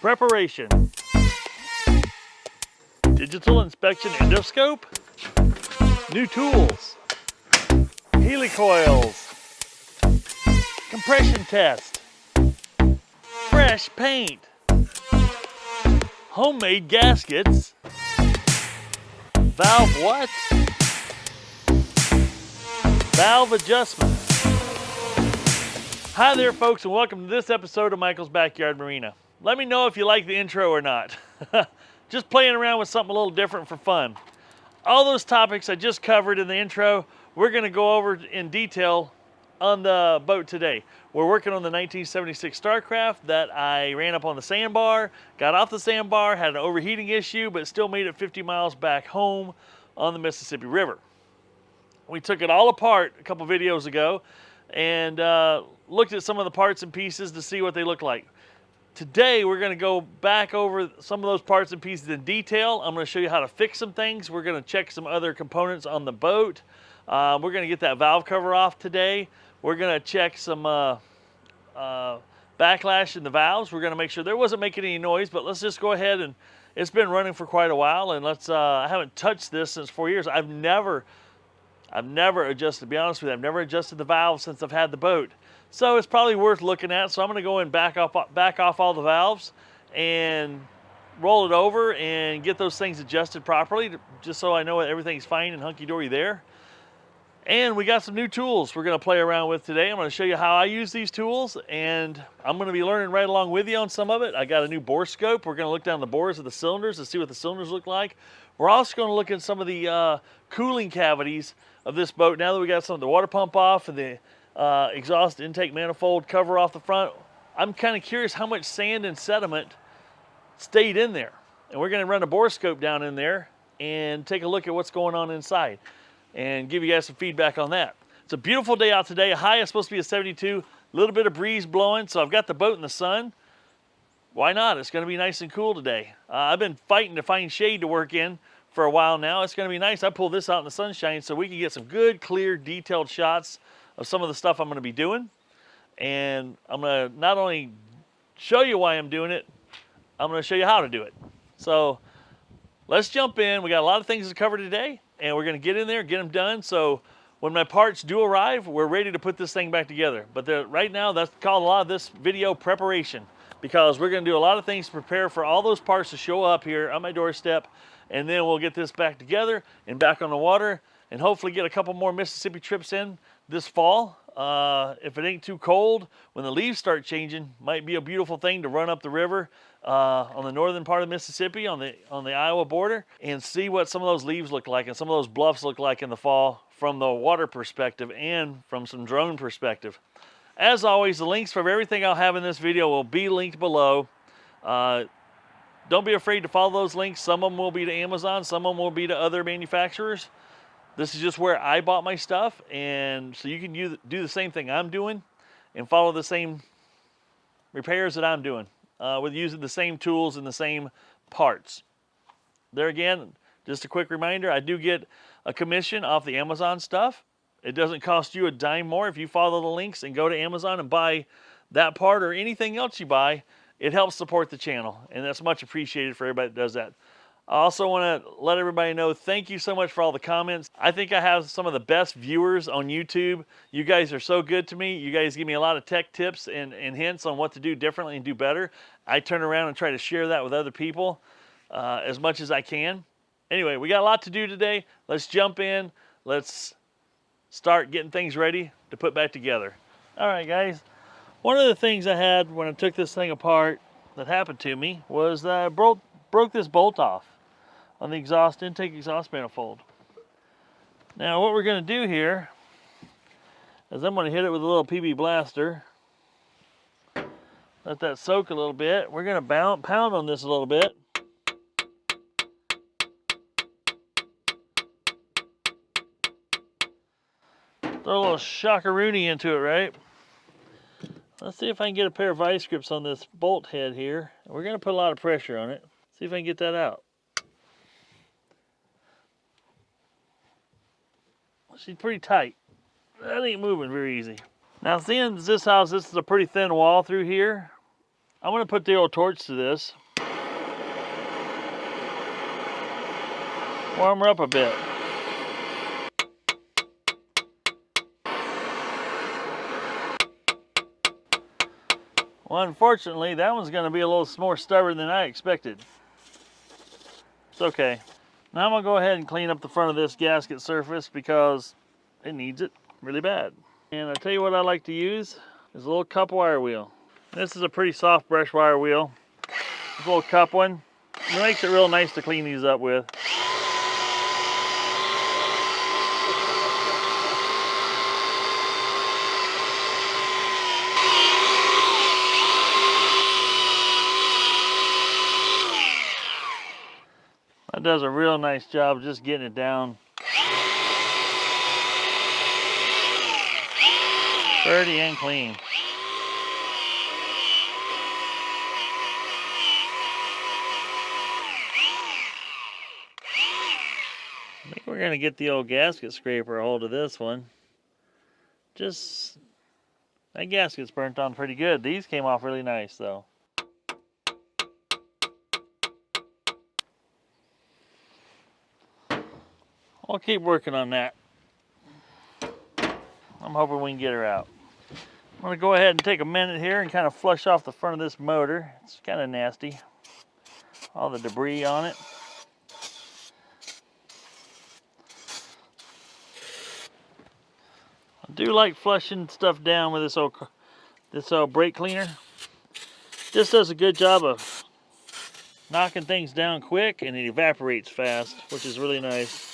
Preparation. Digital inspection endoscope. New tools. Helicoils. Compression test. Fresh paint. Homemade gaskets. Valve what? Valve adjustment. Hi there folks, and welcome to this episode of Michael's Backyard Marina. Let me know if you like the intro or not. Just playing around with something a little different for fun. All those topics I just covered in the intro, we're going to go over in detail on the boat today. We're working on the 1976 Starcraft that I ran up on the sandbar, got off the sandbar, had an overheating issue, but still made it 50 miles back home on the Mississippi River. We took it all apart a couple videos ago and looked at some of the parts and pieces to see what they look like. Today we're going to go back over some of those parts and pieces in detail. I'm going to show you how to fix some things. We're going to check some other components on the boat. We're going to get that valve cover off today. We're going to check some backlash in the valves. We're going to make sure there wasn't making any noise, but let's just go ahead, and it's been running for quite a while, and I haven't touched this since 4 years. I've never adjusted, to be honest with you, I've never adjusted the valves since I've had the boat. So it's probably worth looking at. So I'm going to go and back off all the valves and roll it over and get those things adjusted properly, just so I know everything's fine and hunky-dory there. And we got some new tools we're going to play around with today. I'm going to show you how I use these tools, and I'm going to be learning right along with you on some of it. I got a new Borescope. We're going to look down the bores of the cylinders to see what the cylinders look like. We're also going to look at some of the cooling cavities of this boat. Now that we got some of the water pump off and the exhaust intake manifold cover off the front, I'm kind of curious how much sand and sediment stayed in there. And we're going to run a Borescope down in there and take a look at what's going on inside and give you guys some feedback on that. It's a beautiful day out today. High is supposed to be a 72, a little bit of breeze blowing, so I've got the boat in the sun. Why not? It's going to be nice and cool today. I've been fighting to find shade to work in for a while now. It's going to be nice. I pulled this out in the sunshine so we can get some good, clear, detailed shots of some of the stuff I'm going to be doing. And I'm going to not only show you why I'm doing it, I'm going to show you how to do it. So let's jump in. We got a lot of things to cover today, and we're going to get in there, get them done. So when my parts do arrive, we're ready to put this thing back together. But right now, that's called a lot of this video preparation, because we're going to do a lot of things to prepare for all those parts to show up here on my doorstep, and then we'll get this back together and back on the water, and hopefully get a couple more Mississippi trips in this fall. If it ain't too cold, when the leaves start changing, might be a beautiful thing to run up the river on the northern part of Mississippi, on the Iowa border, and see what some of those leaves look like and some of those bluffs look like in the fall from the water perspective and from some drone perspective. As always, the links for everything I'll have in this video will be linked below. Don't be afraid to follow those links. Some of them will be to Amazon, some of them will be to other manufacturers. This is just where I bought my stuff, and so you can do the same thing I'm doing and follow the same repairs that I'm doing with using the same tools and the same parts. There again, just a quick reminder, I do get a commission off the Amazon stuff. It doesn't cost you a dime more if you follow the links and go to Amazon and buy that part or anything else you buy. It helps support the channel, and that's much appreciated for everybody that does that. I also want to let everybody know, thank you so much for all the comments. I think I have some of the best viewers on YouTube. You guys are so good to me. You guys give me a lot of tech tips and hints on what to do differently and do better. I turn around and try to share that with other people as much as I can. Anyway, we got a lot to do today. Let's jump in. Let's start getting things ready to put back together. All right, guys. One of the things I had when I took this thing apart that happened to me was that I broke this bolt off on the intake exhaust manifold. Now what we're going to do here is I'm going to hit it with a little PB blaster. Let that soak a little bit. We're going to pound on this a little bit. Throw a little shockaroony into it, right? Let's see if I can get a pair of vice grips on this bolt head here. We're going to put a lot of pressure on it. See if I can get that out. She's pretty tight. That ain't moving very easy. Now seeing this house, this is a pretty thin wall through here. I'm going to put the old torch to this. Warm her up a bit. Well, unfortunately, that one's going to be a little more stubborn than I expected. It's okay. Now I'm going to go ahead and clean up the front of this gasket surface because it needs it really bad. And I'll tell you what I like to use is a little cup wire wheel. This is a pretty soft brush wire wheel. This little cup one. It makes it real nice to clean these up with. That does a real nice job of just getting it down. Dirty and clean. I think we're going to get the old gasket scraper a hold of this one. That gasket's burnt on pretty good. These came off really nice though. I'll keep working on that. I'm hoping we can get her out. I'm going to go ahead and take a minute here and kind of flush off the front of this motor. It's kind of nasty. All the debris on it. I do like flushing stuff down with this old brake cleaner. This does a good job of knocking things down quick, and it evaporates fast, which is really nice.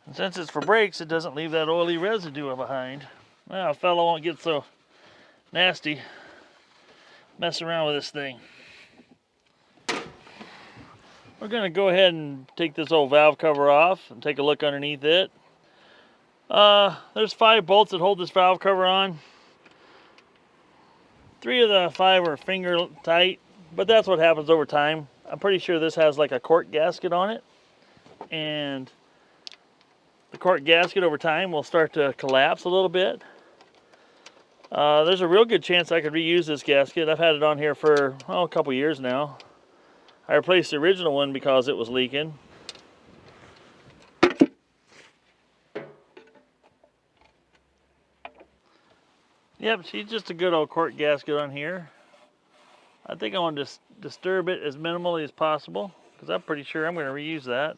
And since it's for brakes, it doesn't leave that oily residue behind. Well, a fellow won't get so nasty messing around with this thing. We're going to go ahead and take this old valve cover off and take a look underneath it. There's 5 bolts that hold this valve cover on. 3 of the 5 are finger tight, but that's what happens over time. I'm pretty sure this has like a cork gasket on it, and the cork gasket over time will start to collapse a little bit. There's a real good chance I could reuse this gasket. I've had it on here for a couple years now. I replaced the original one because it was leaking. Yep, she's just a good old cork gasket on here. I think I want to disturb it as minimally as possible because I'm pretty sure I'm going to reuse that.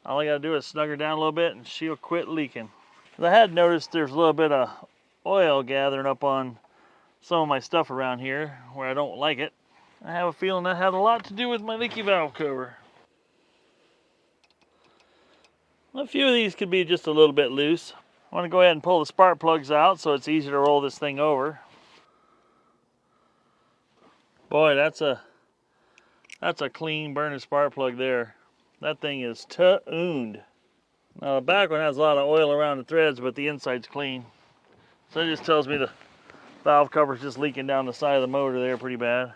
All I got to do is snug her down a little bit and she'll quit leaking. I had noticed there's a little bit of oil gathering up on some of my stuff around here where I don't like it. I have a feeling that had a lot to do with my leaky valve cover. A few of these could be just a little bit loose. I want to go ahead and pull the spark plugs out so it's easier to roll this thing over. Boy, that's a clean burning spark plug there. That thing is tuned. Now the back one has a lot of oil around the threads, but the inside's clean. So it just tells me the valve cover's just leaking down the side of the motor there pretty bad.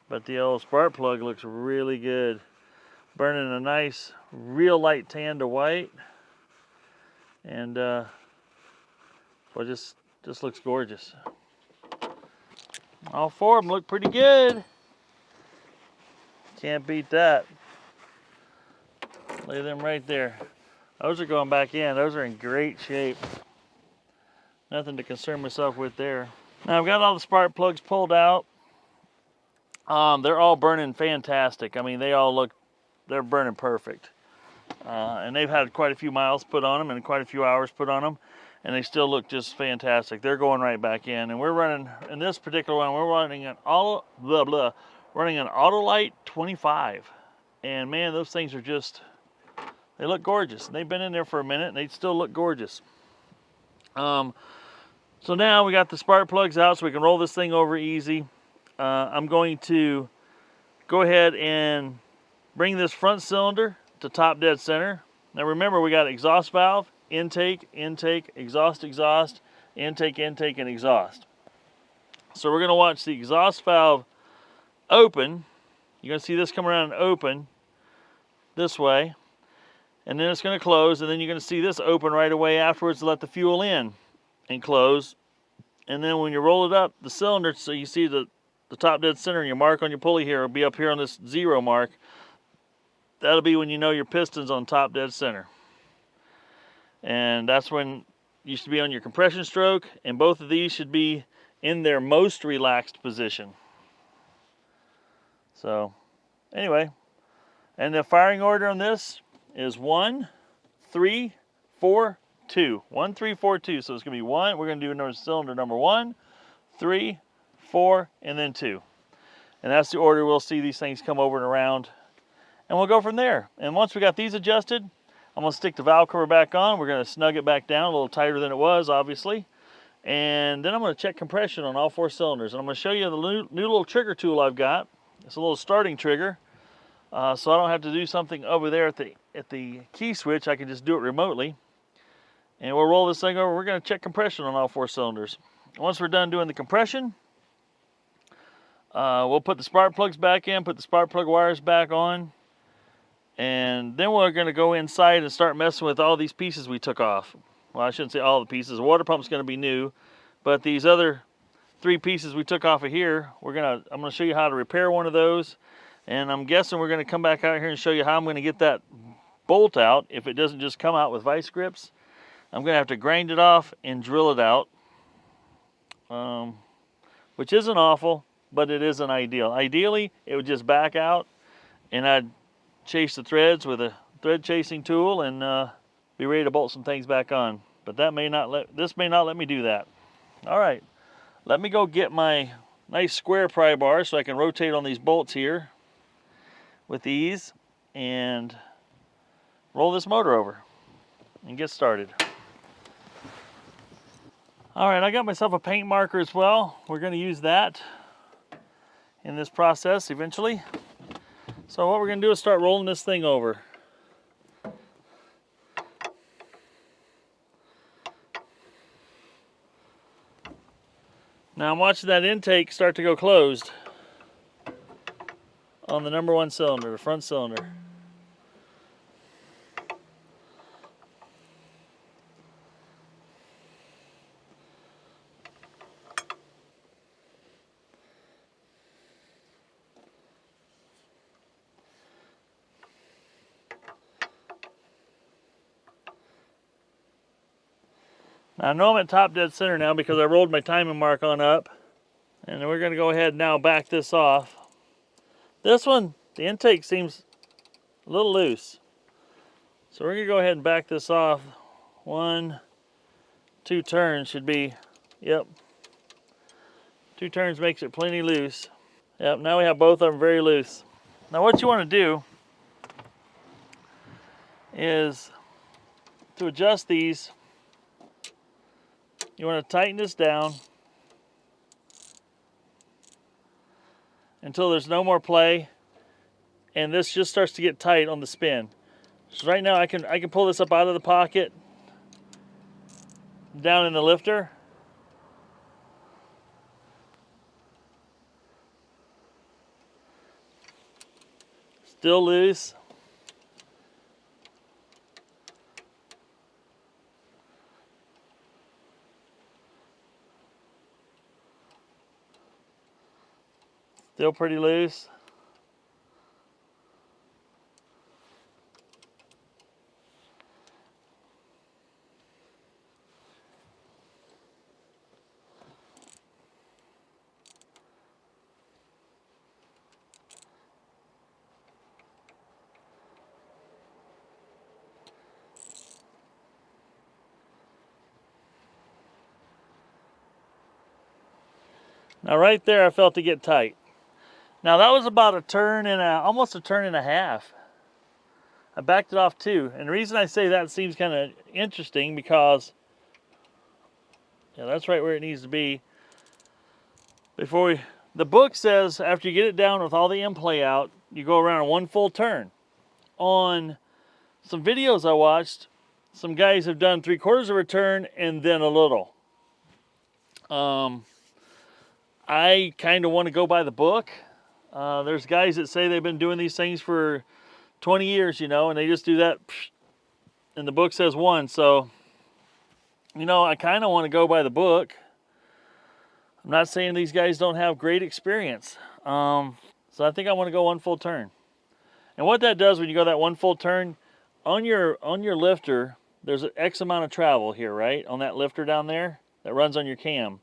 But the old spark plug looks really good. Burning a nice, real light tan to white. And well, just looks gorgeous. All 4 of them look pretty good. Can't beat that. Lay them right there. Those are going back in. Those are in great shape. Nothing to concern myself with there. Now I've got all the spark plugs pulled out. They're all burning fantastic. I mean, they're burning perfect. And they've had quite a few miles put on them and quite a few hours put on them, and they still look just fantastic. They're going right back in. And we're running, in this particular one, we're running an Autolite 25. And man, those things are just, they look gorgeous. And they've been in there for a minute and they still look gorgeous. So now we got the spark plugs out so we can roll this thing over easy. I'm going to go ahead and bring this front cylinder to top dead center. Now remember, we got exhaust valve, intake, exhaust, intake, and exhaust. So we're going to watch the exhaust valve open. You're going to see this come around and open this way. And then it's going to close, and then you're going to see this open right away afterwards to let the fuel in. and close. And then when you roll it up, the cylinder, so you see the top dead center, and your mark on your pulley here will be up here on this 0 mark. That'll be when you know your piston's on top dead center. And that's when you should be on your compression stroke, and both of these should be in their most relaxed position. So anyway, and the firing order on this is 1, 3, 4, 2. 1, 3, 4, 2. So it's going to be 1. We're going to do another cylinder number 1, 3, 4, and then 2. And that's the order we'll see these things come over and around. And we'll go from there. And once we got these adjusted, I'm going to stick the valve cover back on. We're going to snug it back down a little tighter than it was, obviously. And then I'm going to check compression on all 4 cylinders. And I'm going to show you the new little trigger tool I've got. It's a little starting trigger. So I don't have to do something over there at the key switch. I can just do it remotely. And we'll roll this thing over. We're going to check compression on all 4 cylinders. Once we're done doing the compression, we'll put the spark plugs back in, put the spark plug wires back on, and then we're going to go inside and start messing with all these pieces we took off. Well, I shouldn't say all the pieces. The water pump's going to be new, but these other 3 pieces we took off of here, I'm going to show you how to repair one of those, and I'm guessing we're going to come back out here and show you how I'm going to get that bolt out if it doesn't just come out with vice grips. I'm going to have to grind it off and drill it out, which isn't awful, but it isn't ideal. Ideally, it would just back out, and I'd chase the threads with a thread chasing tool and be ready to bolt some things back on. But this may not let me do that. All right, let me go get my nice square pry bar so I can rotate on these bolts here with ease and roll this motor over and get started. All right, I got myself a paint marker as well. We're going to use that in this process eventually. So what we're going to do is start rolling this thing over. Now I'm watching that intake start to go closed on the number 1 cylinder, the front cylinder. Now I know I'm at top dead center now because I rolled my timing mark on up. And then we're going to go ahead and now back this off. This one, the intake seems a little loose. So we're going to go ahead and back this off. 1, 2 turns should be, yep. 2 turns makes it plenty loose. Yep, now we have both of them very loose. Now what you want to do is to adjust these, you want to tighten this down until there's no more play, and this just starts to get tight on the spin. So right now I can pull this up out of the pocket, down in the lifter. Still loose. Still pretty loose. Now right there I felt it get tight. Now that was about almost a turn and a half. I backed it off too. And the reason I say that seems kind of interesting because, yeah, that's right where it needs to be. The book says after you get it down with all the end play out, you go around 1 full turn. On some videos I watched, some guys have done 3/4 of a turn and then a little. I kind of want to go by the book. There's guys that say they've been doing these things for 20 years, you know, and they just do that, and the book says 1. So you know, I kind of want to go by the book. I'm not saying these guys don't have great experience. So I think I want to go 1 full turn. And what that does when you go that 1 full turn, on your lifter, there's an X amount of travel here, right? On that lifter down there that runs on your cam.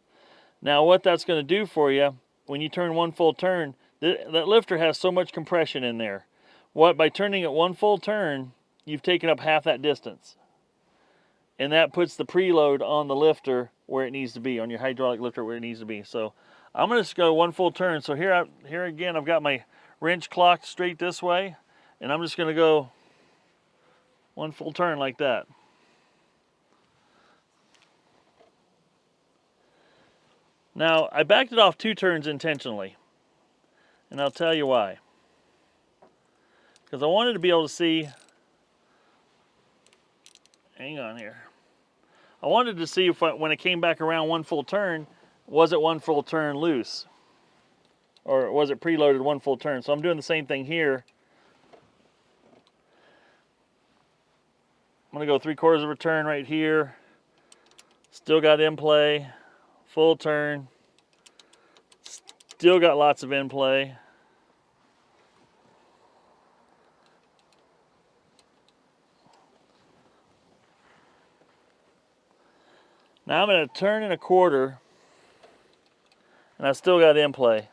Now what that's going to do for you, when you turn 1 full turn, that lifter has so much compression in there. By turning it 1 full turn, you've taken up half that distance. And that puts the preload on the lifter where it needs to be, on your hydraulic lifter where it needs to be. So I'm going to just go 1 full turn. So here again, I've got my wrench clocked straight this way, and I'm just going to go 1 full turn like that. Now, I backed it off 2 turns intentionally, and I'll tell you why. Because I wanted to be able to see, hang on here. I wanted to see if when it came back around 1 full turn, was it 1 full turn loose? Or was it preloaded 1 full turn? So I'm doing the same thing here. I'm going to go 3/4 of a turn right here. Still got in play. Full turn. Still got lots of in play. Now I'm at 1 1/4, and I still got in play.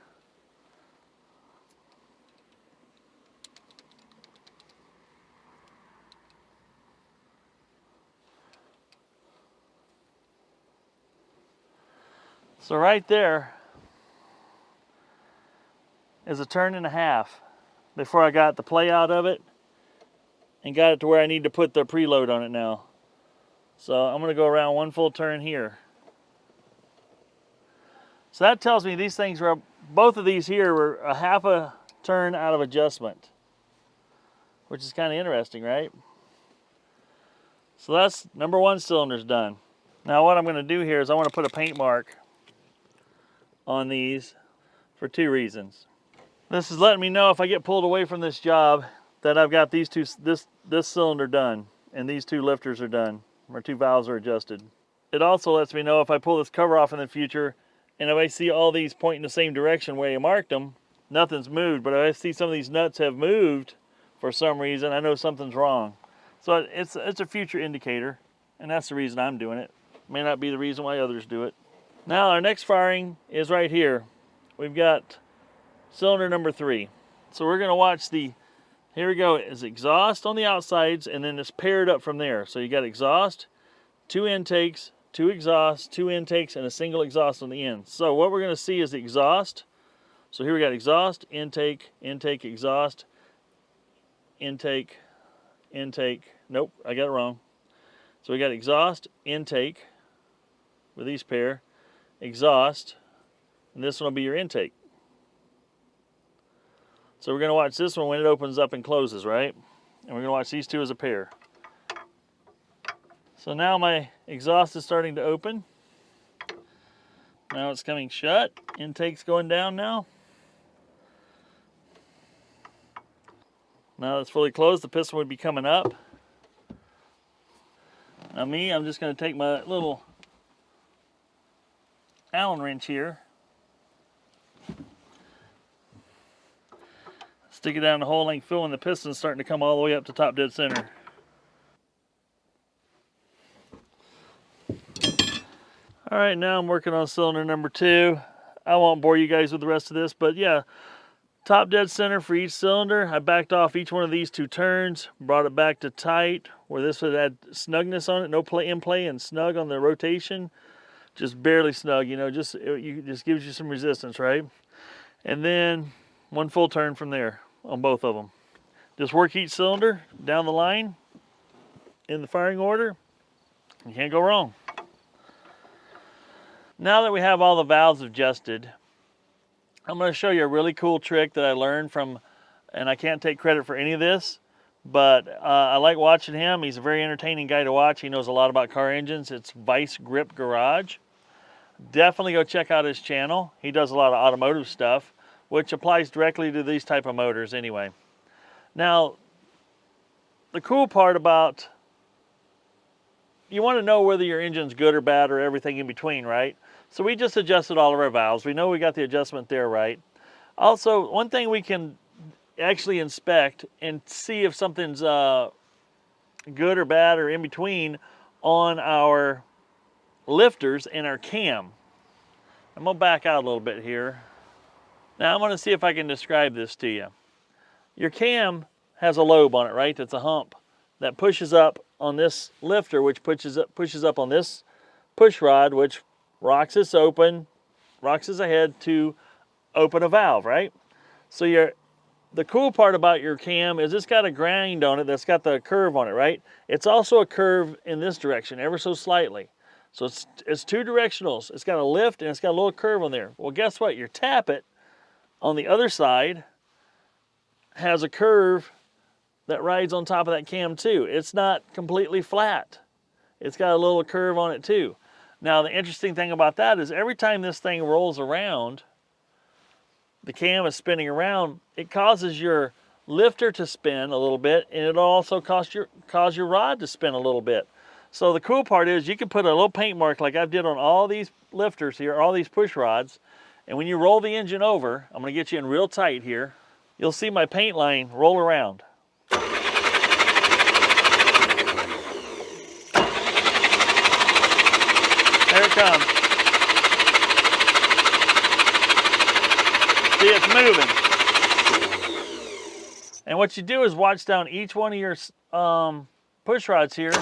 So right there is 1 1/2 before I got the play out of it and got it to where I need to put the preload on it now. So I'm going to go around 1 full turn here. So that tells me these things were, both of these here were a 1/2 turn out of adjustment, which is kind of interesting, right? So that's number 1 cylinder's done. Now what I'm going to do here is I want to put a paint mark on these for 2 reasons. This is letting me know if I get pulled away from this job that I've got these two, this cylinder done, and these 2 lifters are done, or 2 valves are adjusted. It also lets me know if I pull this cover off in the future, and if I see all these pointing the same direction where you marked them, nothing's moved. But if I see some of these nuts have moved for some reason, I know something's wrong. So it's a future indicator, and that's the reason I'm doing it. May not be the reason why others do it. Now our next firing is right here. We've got cylinder number 3. So we're going to watch the, here we go, is exhaust on the outsides, and then it's paired up from there. So you got exhaust, 2 intakes, 2 exhausts, 2 intakes, and a single exhaust on the end. So what we're going to see is the exhaust. So here we got exhaust, intake, intake, exhaust, intake, intake. Nope, I got it wrong. So we got exhaust, intake with these pair, exhaust, and this one will be your intake. So we're going to watch this one when it opens up and closes, right? And we're going to watch these 2 as a pair. So now my exhaust is starting to open. Now it's coming shut. Intake's going down now. Now it's fully closed, the piston would be coming up. Now I'm just going to take my little Allen wrench here. Stick it down the whole length, filling the piston's starting to come all the way up to top dead center. All right, now I'm working on cylinder number 2. I won't bore you guys with the rest of this, but yeah, top dead center for each cylinder. I backed off each one of these 2 turns, brought it back to tight, where this would add snugness on it, no play in play and snug on the rotation. Just barely snug, you know, it just gives you some resistance, right? And then 1 full turn from there on both of them. Just work each cylinder down the line in the firing order. You can't go wrong. Now that we have all the valves adjusted, I'm going to show you a really cool trick that I learned from, and I can't take credit for any of this, but I like watching him. He's a very entertaining guy to watch. He knows a lot about car engines. It's Vice Grip Garage. Definitely go check out his channel. He does a lot of automotive stuff, which applies directly to these type of motors anyway. Now, the cool part about you want to know whether your engine's good or bad or everything in between, right? So we just adjusted all of our valves. We know we got the adjustment there right. Also, one thing we can actually inspect and see if something's good or bad or in between on our lifters and our cam. I'm gonna back out a little bit here. Now I'm gonna see if I can describe this to you. Your cam has a lobe on it, right? That's a hump that pushes up on this lifter, which pushes up on this push rod, which rocks this open, rocks this ahead to open a valve, right? So the cool part about your cam is it's got a grind on it that's got the curve on it, right? It's also a curve in this direction, ever so slightly. So it's two directionals. It's got a lift and it's got a little curve on there. Well, guess what? Your tappet on the other side has a curve that rides on top of that cam too. It's not completely flat. It's got a little curve on it too. Now, the interesting thing about that is every time this thing rolls around, the cam is spinning around, it causes your lifter to spin a little bit, and it'll also cause your rod to spin a little bit. So the cool part is you can put a little paint mark like I did on all these lifters here, all these push rods, and when you roll the engine over, I'm gonna get you in real tight here, you'll see my paint line roll around. There it comes. See, it's moving. And what you do is watch down each one of your push rods here.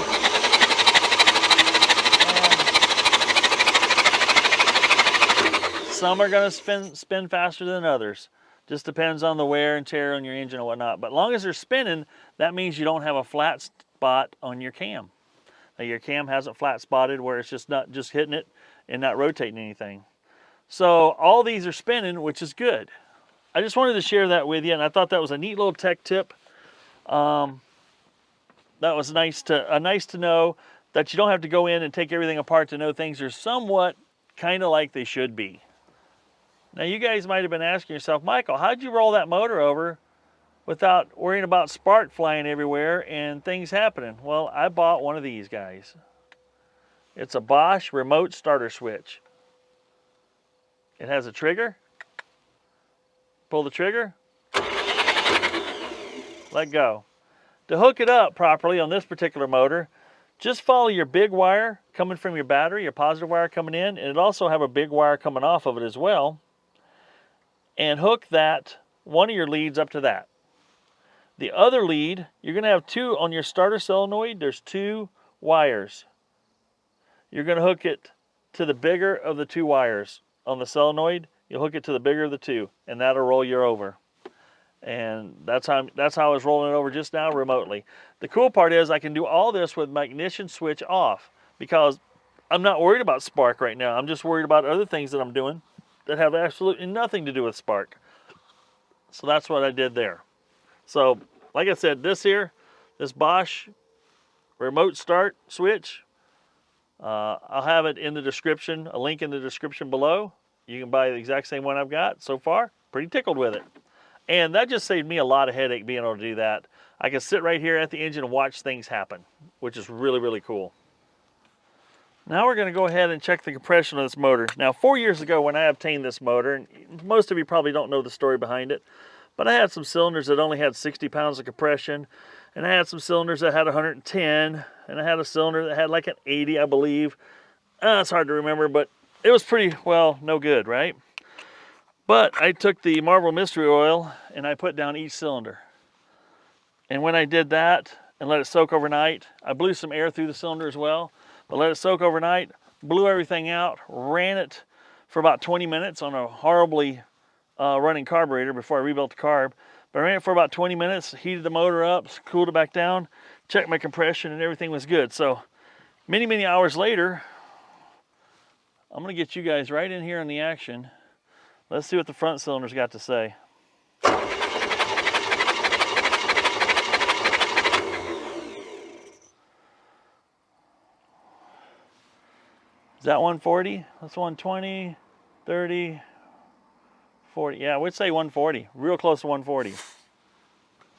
Some are going to spin faster than others. Just depends on the wear and tear on your engine and whatnot. But as long as they're spinning, that means you don't have a flat spot on your cam. Now, your cam hasn't flat spotted where it's just not just hitting it and not rotating anything. So all these are spinning, which is good. I just wanted to share that with you, and I thought that was a neat little tech tip. That was nice to know that you don't have to go in and take everything apart to know things are somewhat kind of like they should be. Now, you guys might have been asking yourself, Michael, how'd you roll that motor over without worrying about spark flying everywhere and things happening? Well, I bought one of these guys. It's a Bosch remote starter switch. It has a trigger. Pull the trigger. Let go. To hook it up properly on this particular motor, just follow your big wire coming from your battery, your positive wire coming in, and it also have a big wire coming off of it as well. And hook that, one of your leads up to that. The other lead, you're going to have two on your starter solenoid. There's two wires. You're going to hook it to the bigger of the two wires. On the solenoid, you'll hook it to the bigger of the two, and that'll roll you over. And that's how I was rolling it over just now remotely. The cool part is I can do all this with my ignition switch off because I'm not worried about spark right now. I'm just worried about other things that I'm doing that have absolutely nothing to do with spark. So that's what I did there. So, like I said, this Bosch remote start switch, I'll have it in the description, a link in the description below. You can buy the exact same one I've got so far. Pretty tickled with it. And that just saved me a lot of headache being able to do that. I can sit right here at the engine and watch things happen, which is really, really cool. Now we're going to go ahead and check the compression of this motor. Now, 4 years ago when I obtained this motor, and most of you probably don't know the story behind it, but I had some cylinders that only had 60 pounds of compression, and I had some cylinders that had 110, and I had a cylinder that had like an 80, I believe. It's hard to remember, but it was pretty, well, no good, right? But I took the Marvel Mystery Oil and I put down each cylinder. And when I did that and let it soak overnight, I blew some air through the cylinder as well, but let it soak overnight, blew everything out, ran it for about 20 minutes on a horribly running carburetor before I rebuilt the carb. But I ran it for about 20 minutes, heated the motor up, cooled it back down, checked my compression, and everything was good. So many, many hours later, I'm going to get you guys right in here in the action. Let's see what the front cylinder's got to say. Is that 140? That's 120, 30, 40. Yeah, I would say 140. Real close to 140.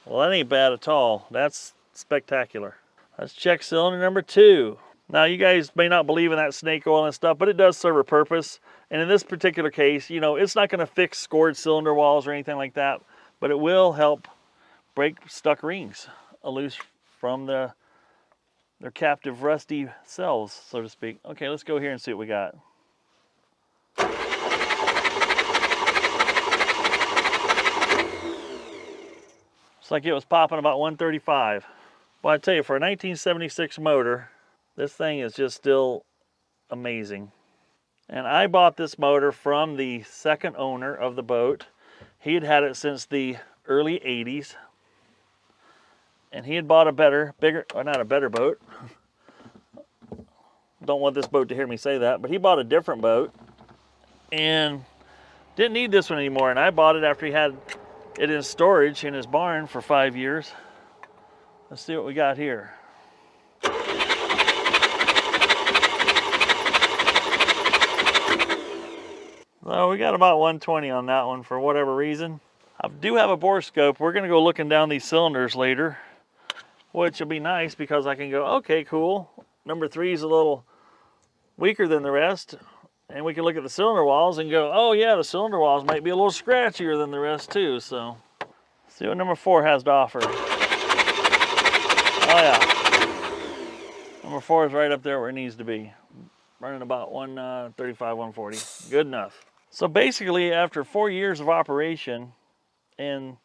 Well, that ain't bad at all. That's spectacular. Let's check cylinder number 2. Now, you guys may not believe in that snake oil and stuff, but it does serve a purpose. And in this particular case, you know, it's not going to fix scored cylinder walls or anything like that, but it will help break stuck rings loose from their captive rusty cells, so to speak. Okay, let's go here and see what we got. Looks like it was popping about 135. Well, I tell you, for a 1976 motor, this thing is just still amazing. And I bought this motor from the second owner of the boat. He had had it since the early 80s. And he had bought a better, bigger, or not a better boat. Don't want this boat to hear me say that, but he bought a different boat and didn't need this one anymore. And I bought it after he had it in storage in his barn for 5 years. Let's see what we got here. So we got about 120 on that one for whatever reason. I do have a Borescope. We're going to go looking down these cylinders later, which will be nice because I can go, okay, cool. Number 3 is a little weaker than the rest. And we can look at the cylinder walls and go, oh yeah, the cylinder walls might be a little scratchier than the rest too. So, see what number 4 has to offer. Oh yeah. Number 4 is right up there where it needs to be. Running about 135, 140. Good enough. So basically, after 4 years of operation, and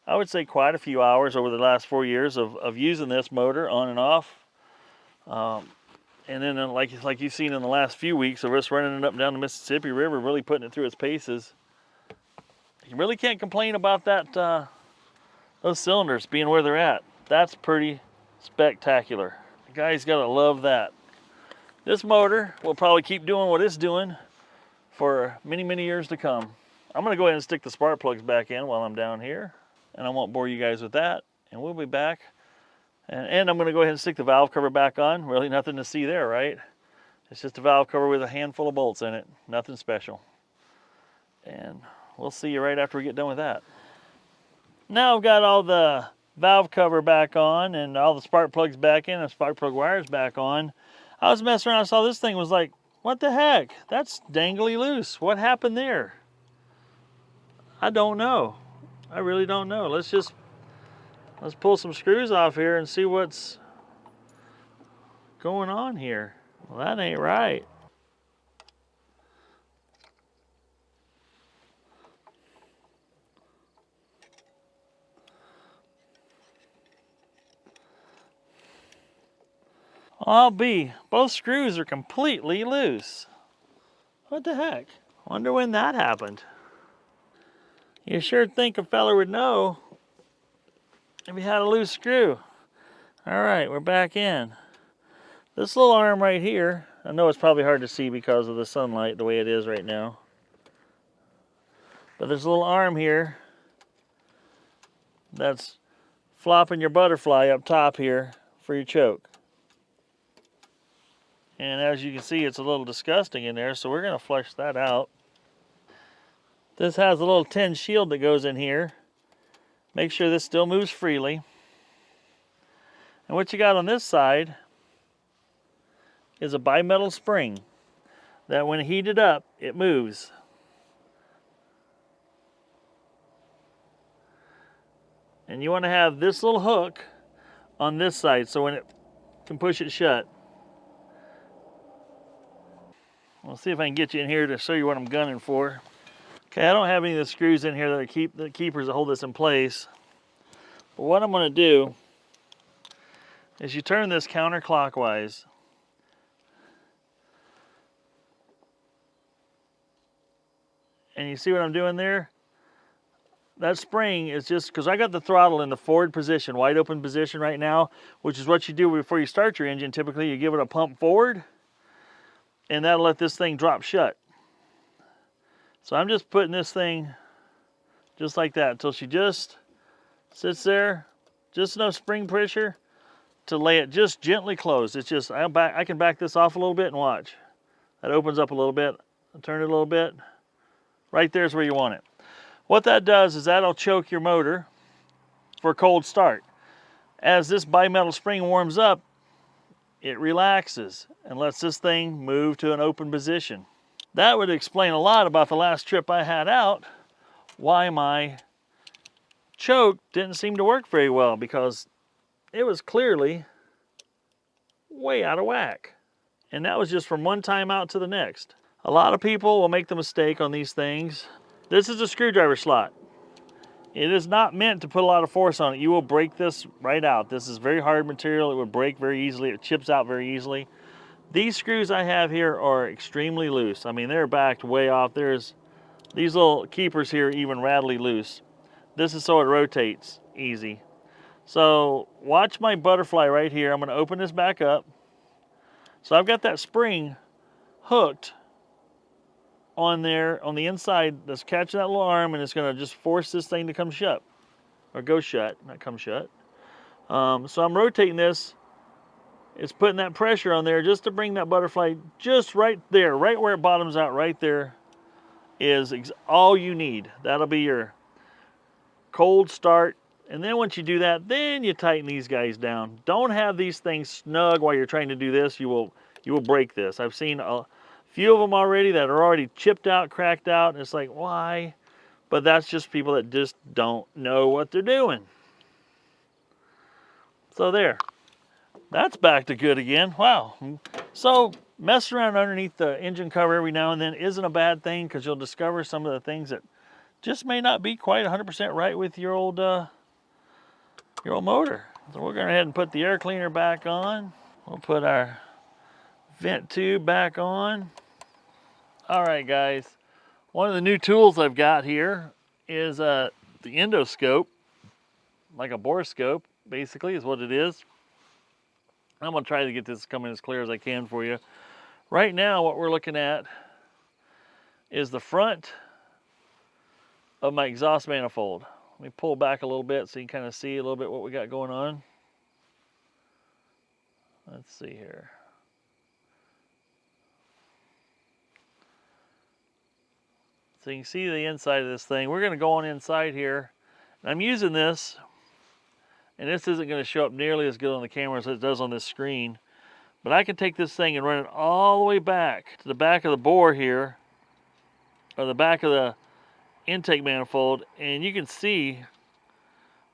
I would say quite a few hours over the last 4 years of using this motor on and off, and then like you've seen in the last few weeks of us running it up and down the Mississippi River, really putting it through its paces, you really can't complain about that. Those cylinders being where they're at. That's pretty spectacular. You guys gotta love that. This motor will probably keep doing what it's doing for many, many years to come. I'm gonna go ahead and stick the spark plugs back in while I'm down here, and I won't bore you guys with that, and we'll be back. And I'm gonna go ahead and stick the valve cover back on. Really nothing to see there, right? It's just a valve cover with a handful of bolts in it. Nothing special. And we'll see you right after we get done with that. Now I've got all the valve cover back on and all the spark plugs back in and spark plug wires back on. I was messing around, I saw this thing, was like, what the heck? That's dangly loose. What happened there? I don't know. I really don't know. Let's pull some screws off here and see what's going on here. Well, that ain't right. Both screws are completely loose. What the heck? Wonder when that happened. You sure think a feller would know if he had a loose screw. All right, we're back in. This little arm right here, I know it's probably hard to see because of the sunlight the way it is right now. But there's a little arm here that's flopping your butterfly up top here for your choke. And as you can see, it's a little disgusting in there, so we're going to flush that out. This has a little tin shield that goes in here. Make sure this still moves freely. And what you got on this side is a bimetal spring that when heated up, it moves. And you want to have this little hook on this side so when it can push it shut. I'll see if I can get you in here to show you what I'm gunning for. Okay, I don't have any of the screws in here that are the keepers that hold this in place. But what I'm going to do is you turn this counterclockwise. And you see what I'm doing there? That spring is just, because I got the throttle in the forward position, wide open position right now, which is what you do before you start your engine. Typically you give it a pump forward, and that'll let this thing drop shut. So I'm just putting this thing just like that until she just sits there, just enough spring pressure to lay it just gently closed. It's just, I can back this off a little bit and watch. That opens up a little bit, I'll turn it a little bit. Right there's where you want it. What that does is that'll choke your motor for a cold start. As this bimetal spring warms up, it relaxes and lets this thing move to an open position. That would explain a lot about the last trip I had out, why my choke didn't seem to work very well, because it was clearly way out of whack. And that was just from one time out to the next. A lot of people will make the mistake on these things. This is a screwdriver slot. It is not meant to put a lot of force on it. You will break this right out. This is very hard material. It would break very easily. It chips out very easily. These screws I have here are extremely loose. I mean, they're backed way off. There's these little keepers here even rattly loose. This is so it rotates easy. So watch my butterfly right here. I'm going to open this back up. So I've got that spring hooked on there on the inside that's catching that little arm, and it's going to just force this thing to come shut, or go shut, not come shut. So I'm rotating this. It's putting that pressure on there just to bring that butterfly just right there, right where it bottoms out. Right there is all you need. That'll be your cold start. And then once you do that, then you tighten these guys down. Don't have these things snug while you're trying to do this. You will break this. I've seen a few of them already that are already chipped out, cracked out, and it's like, why? But that's just people that just don't know what they're doing. So there. That's back to good again. Wow. So messing around underneath the engine cover every now and then isn't a bad thing, because you'll discover some of the things that just may not be quite 100% right with your old motor. So we're going to go ahead and put the air cleaner back on. We'll put our vent tube back on. All right, guys. One of the new tools I've got here is the endoscope, like a borescope, basically, is what it is. I'm going to try to get this coming as clear as I can for you. Right now, what we're looking at is the front of my exhaust manifold. Let me pull back a little bit so you can kind of see a little bit what we got going on. Let's see here. So you can see the inside of this thing. We're going to go on inside here. And I'm using this, and this isn't going to show up nearly as good on the camera as it does on this screen. But I can take this thing and run it all the way back to the back of the bore here, or the back of the intake manifold, and you can see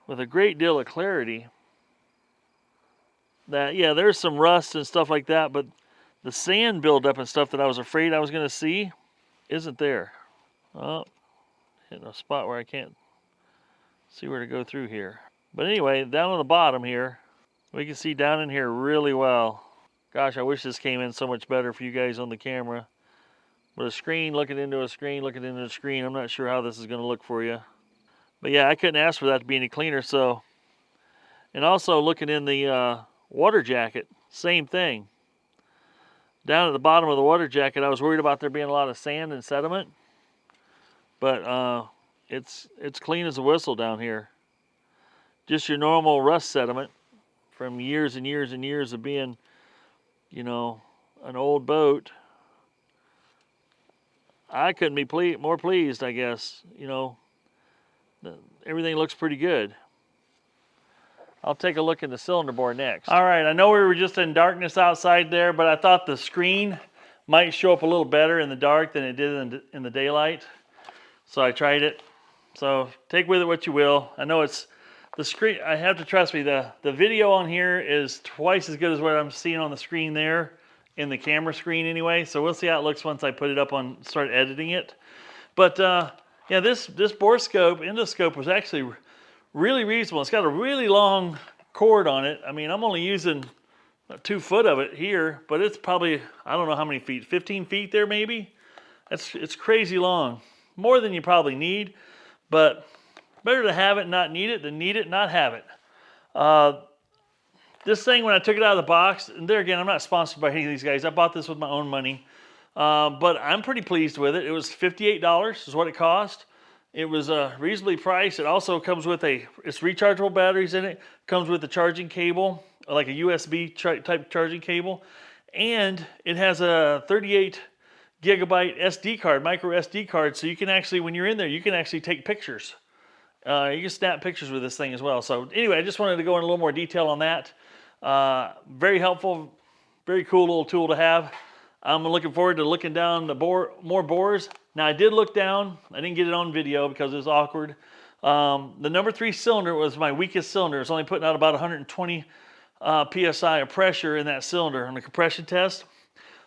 with a great deal of clarity that, yeah, there's some rust and stuff like that, but the sand buildup and stuff that I was afraid I was going to see isn't there. Oh, hitting a spot where I can't see where to go through here. But anyway, down on the bottom here, we can see down in here really well. Gosh, I wish this came in so much better for you guys on the camera. With a screen, looking into a screen, looking into a screen, I'm not sure how this is going to look for you. But yeah, I couldn't ask for that to be any cleaner. So, and also looking in the water jacket, same thing. Down at the bottom of the water jacket, I was worried about there being a lot of sand and sediment. But it's clean as a whistle down here. Just your normal rust sediment from years and years and years of being, you know, an old boat. I couldn't be more pleased, I guess. You know, everything looks pretty good. I'll take a look in the cylinder bore next. All right, I know we were just in darkness outside there, but I thought the screen might show up a little better in the dark than it did in the daylight. So I tried it. So take with it what you will. I know it's the screen. I have to trust me. The video on here is twice as good as what I'm seeing on the screen there, in the camera screen anyway. So we'll see how it looks once I put it up on, start editing it. But yeah, this Borescope endoscope was actually really reasonable. It's got a really long cord on it. I mean, I'm only using 2 foot of it here, but it's probably, I don't know how many feet, 15 feet there maybe. It's crazy long. More than you probably need, but better to have it and not need it than need it and not have it. This thing, when I took it out of the box, and there again, I'm not sponsored by any of these guys. I bought this with my own money, but I'm pretty pleased with it. It was $58 is what it cost. It was reasonably priced. It also comes with it's rechargeable batteries in it. Comes with a charging cable, like a USB type charging cable, and it has a 38 gigabyte SD card, micro SD card, so you can actually, when you're in there, you can actually take pictures. You can snap pictures with this thing as well. So anyway, I just wanted to go in a little more detail on that. Very helpful, Very cool little tool to have. I'm looking forward to looking down the more bores. Now I did look down. I didn't get it on video because it was awkward. The number 3 cylinder was my weakest cylinder. It's only putting out about 120 psi of pressure in that cylinder on the compression test.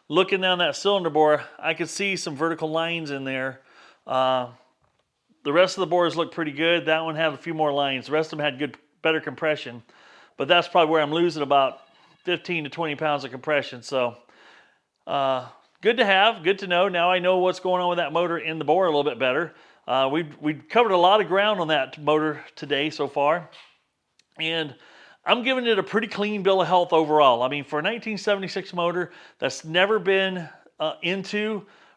Looking down that cylinder bore, I could see some vertical lines in there. The rest of the bores looked pretty good. That one had a few more lines. The rest of them had better compression. But that's probably where I'm losing about 15 to 20 pounds of compression. So good to have, good to know. Now I know what's going on with that motor in the bore a little bit better. We've covered a lot of ground on that motor today so far. And I'm giving it a pretty clean bill of health overall. I mean, for a 1976 motor that's never been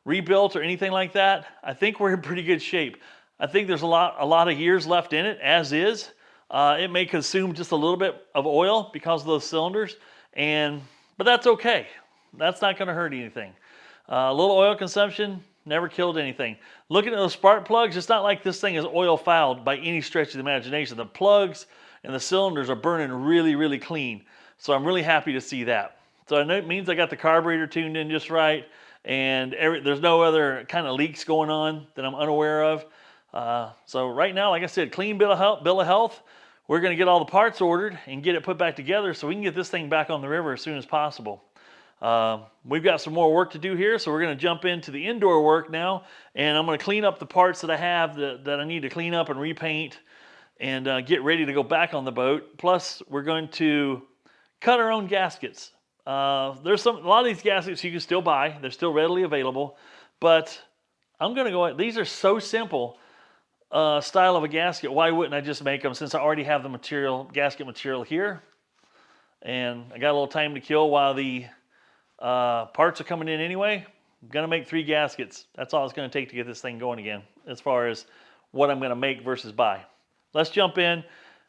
rebuilt or anything like that, I think we're in pretty good shape. I think there's a lot of years left in it as is. It may consume just a little bit of oil because of those cylinders, but that's okay. That's not going to hurt anything. A little oil consumption never killed anything. Looking at those spark plugs, it's not like this thing is oil fouled by any stretch of the imagination. The plugs and the cylinders are burning really, really clean. So I'm really happy to see that. So I know it means I got the carburetor tuned in just right, and there's no other kind of leaks going on that I'm unaware of. So right now, like I said, clean bill of health. We're going to get all the parts ordered and get it put back together so we can get this thing back on the river as soon as possible. We've got some more work to do here, so we're going to jump into the indoor work now, and I'm going to clean up the parts that I have that I need to clean up and repaint and get ready to go back on the boat. Plus, we're going to cut our own gaskets. There's a lot of these gaskets you can still buy. They're still readily available, but I'm going to go, these are so simple style of a gasket. Why wouldn't I just make them since I already have the gasket material here? And I got a little time to kill while the parts are coming in anyway. I'm going to make 3 gaskets. That's all it's going to take to get this thing going again as far as what I'm going to make versus buy. Let's jump in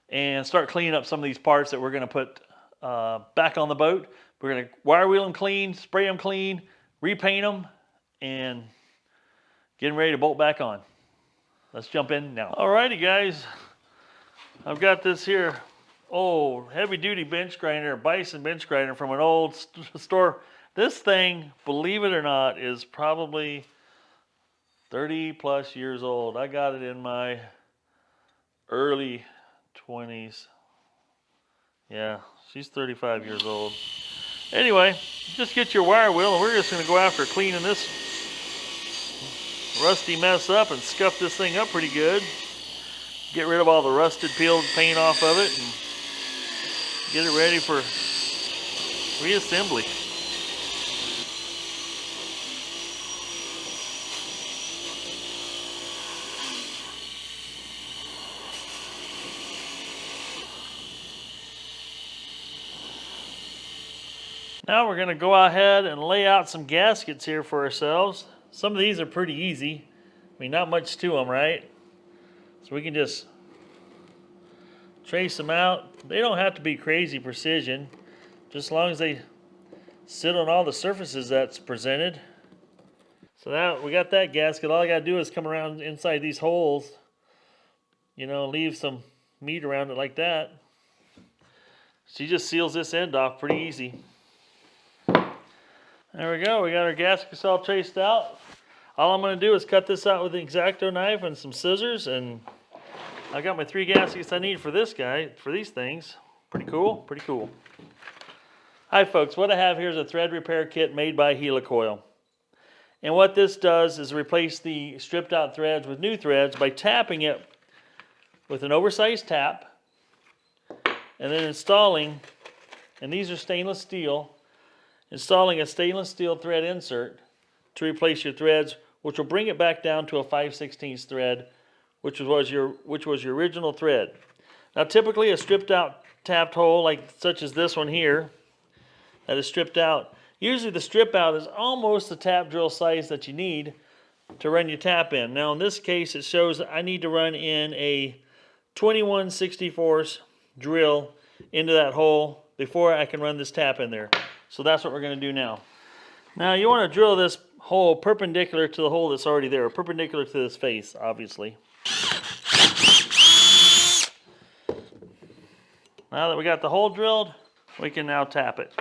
and start cleaning up some of these parts that we're going to put back on the boat. We're going to wire wheel them clean, spray them clean, repaint them, and getting ready to bolt back on. Let's jump in now. Alrighty guys, I've got this here heavy duty bench grinder, Bison bench grinder from an old store. This thing, believe it or not, is probably 30 plus years old. I got it in my early 20s. Yeah, she's 35 years old. Anyway, just get your wire wheel and we're just going to go after cleaning this rusty mess up and scuff this thing up pretty good. Get rid of all the rusted peeled paint off of it and get it ready for reassembly. Now we're going to go ahead and lay out some gaskets here for ourselves. Some of these are pretty easy. I mean, not much to them, right? So we can just trace them out. They don't have to be crazy precision, just as long as they sit on all the surfaces that's presented. So now we got that gasket. All I got to do is come around inside these holes, you know, leave some meat around it like that. She just seals this end off pretty easy. There we go. We got our gaskets all traced out. All I'm going to do is cut this out with an X-Acto knife and some scissors, and I got my 3 gaskets I need for this guy, for these things. Pretty cool, pretty cool. Hi folks, what I have here is a thread repair kit made by Coil. And what this does is replace the stripped out threads with new threads by tapping it with an oversized tap, and then installing, and these are stainless steel, installing a stainless steel thread insert to replace your threads, which will bring it back down to a 5/16 thread, which was your original thread. Now typically a stripped out tapped hole such as this one here that is stripped out, usually the strip out is almost the tap drill size that you need to run your tap in. Now in this case it shows that I need to run in a 21/64 drill into that hole before I can run this tap in there. So that's what we're going to do now. Now you want to drill this hole perpendicular to the hole that's already there, perpendicular to this face, obviously. Now that we got the hole drilled, we can now tap it.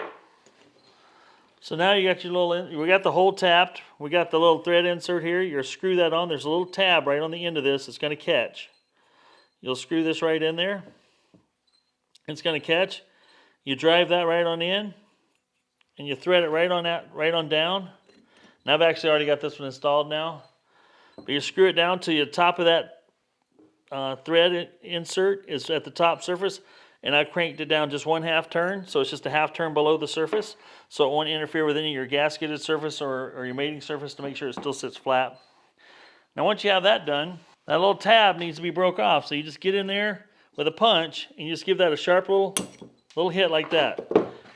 So now you got your little, we got the hole tapped. We got the little thread insert here. You're screw that on. There's a little tab right on the end of this. It's going to catch. You'll screw this right in there. It's going to catch. You drive that right on in, and you thread it right on down. And I've actually already got this one installed now. But you screw it down to the top of that thread insert is at the top surface, and I cranked it down just 1/2 turn, so it's just a 1/2 turn below the surface, so it won't interfere with any of your gasketed surface or your mating surface, to make sure it still sits flat. Now once you have that done, that little tab needs to be broke off, so you just get in there with a punch and you just give that a sharp little hit like that,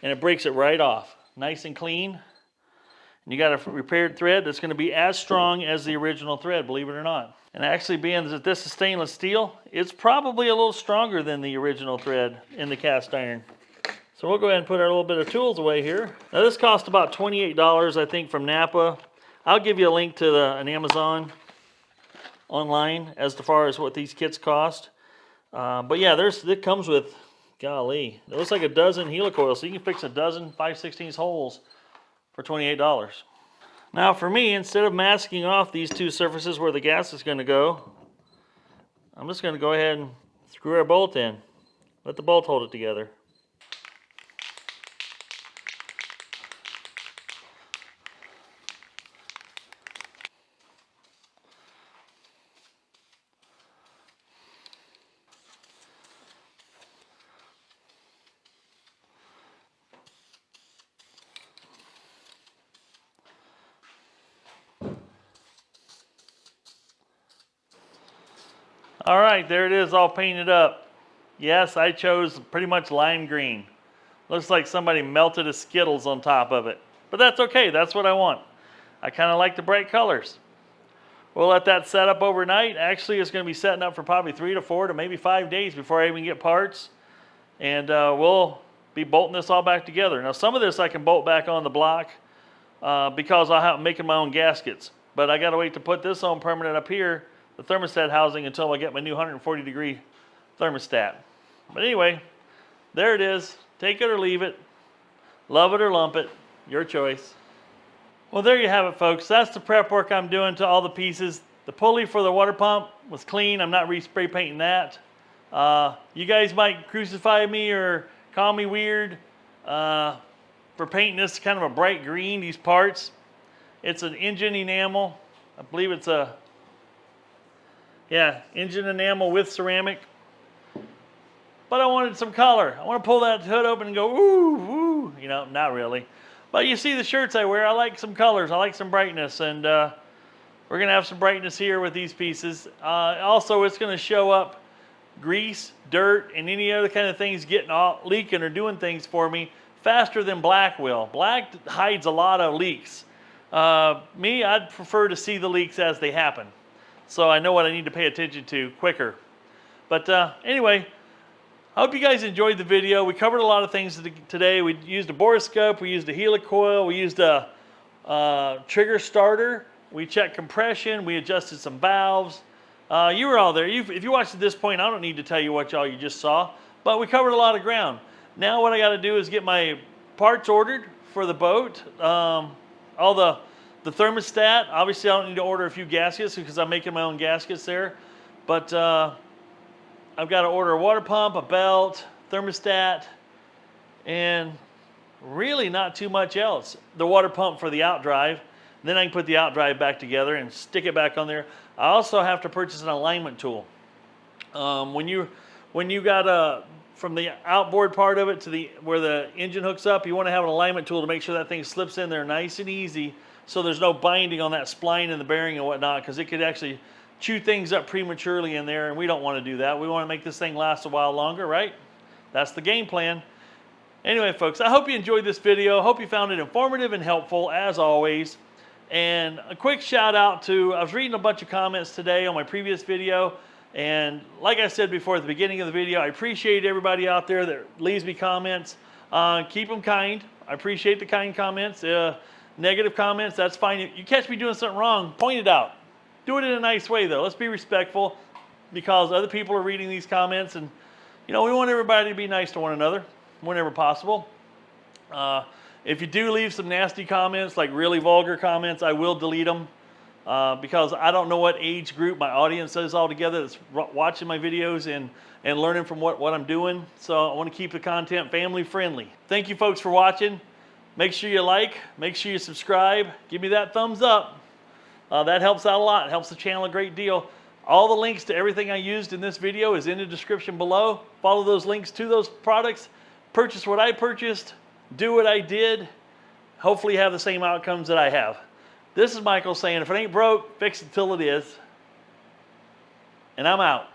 and it breaks it right off, nice and clean. And you got a repaired thread that's going to be as strong as the original thread, believe it or not. And actually, being that this is stainless steel, it's probably a little stronger than the original thread in the cast iron. So we'll go ahead and put our little bit of tools away here. Now this cost about $28, I think, from Napa. I'll give you a link to an Amazon online as far as what these kits cost. But yeah, it comes with, golly, it looks like a dozen helicoils, so you can fix a dozen 5/16 holes for $28. Now for me, instead of masking off these two surfaces where the gas is going to go, I'm just going to go ahead and screw our bolt in. Let the bolt hold it together. All right, there it is, all painted up. Yes, I chose pretty much lime green. Looks like somebody melted a Skittles on top of it. But that's okay, that's what I want. I kind of like the bright colors. We'll let that set up overnight. Actually, it's going to be setting up for probably 3 to 4 to maybe 5 days before I even get parts. And we'll be bolting this all back together. Now, some of this I can bolt back on the block because I'm making my own gaskets. But I got to wait to put this on permanent up here, the thermostat housing, until I get my new 140-degree thermostat. But anyway, there it is. Take it or leave it. Love it or lump it. Your choice. Well, there you have it, folks. That's the prep work I'm doing to all the pieces. The pulley for the water pump was clean. I'm not re-spray painting that. You guys might crucify me or call me weird for painting this kind of a bright green, these parts. It's an engine enamel. I believe it's engine enamel with ceramic. But I wanted some color. I want to pull that hood open and go, ooh, ooh. You know, not really. But you see the shirts I wear, I like some colors. I like some brightness. And we're going to have some brightness here with these pieces. Also, it's going to show up grease, dirt, and any other kind of things getting leaking or doing things for me faster than black will. Black hides a lot of leaks. Me, I'd prefer to see the leaks as they happen, so I know what I need to pay attention to quicker. But anyway, I hope you guys enjoyed the video. We covered a lot of things today. We used a Borescope, we used a helicoil, we used a trigger starter, we checked compression, we adjusted some valves. You were all there. If you watched at this point, I don't need to tell you what you just saw, but we covered a lot of ground. Now what I got to do is get my parts ordered for the boat. All the thermostat. Obviously, I don't need to order a few gaskets because I'm making my own gaskets there. But I've got to order a water pump, a belt, thermostat, and really not too much else. The water pump for the outdrive. Then I can put the outdrive back together and stick it back on there. I also have to purchase an alignment tool. When you got from the outboard part of it to where the engine hooks up, you want to have an alignment tool to make sure that thing slips in there nice and easy, so there's no binding on that spline and the bearing and whatnot, because it could actually chew things up prematurely in there, and we don't want to do that. We want to make this thing last a while longer, right? That's the game plan. Anyway, folks, I hope you enjoyed this video. I hope you found it informative and helpful, as always. And a quick shout out to, I was reading a bunch of comments today on my previous video, and like I said before at the beginning of the video, I appreciate everybody out there that leaves me comments. Keep them kind. I appreciate the kind comments. Negative comments, that's fine. If you catch me doing something wrong, point it out. Do it in a nice way, though. Let's be respectful, because other people are reading these comments, and you know, we want everybody to be nice to one another whenever possible. If you do leave some nasty comments, like really vulgar comments, I will delete them because I don't know what age group my audience is altogether that's watching my videos and learning from what I'm doing. So I want to keep the content family friendly. Thank you folks for watching. Make sure you like, make sure you subscribe, give me that thumbs up. That helps out a lot. It helps the channel a great deal. All the links to everything I used in this video is in the description below. Follow those links to those products. Purchase what I purchased. Do what I did. Hopefully have the same outcomes that I have. This is Michael saying, if it ain't broke, fix it till it is. And I'm out.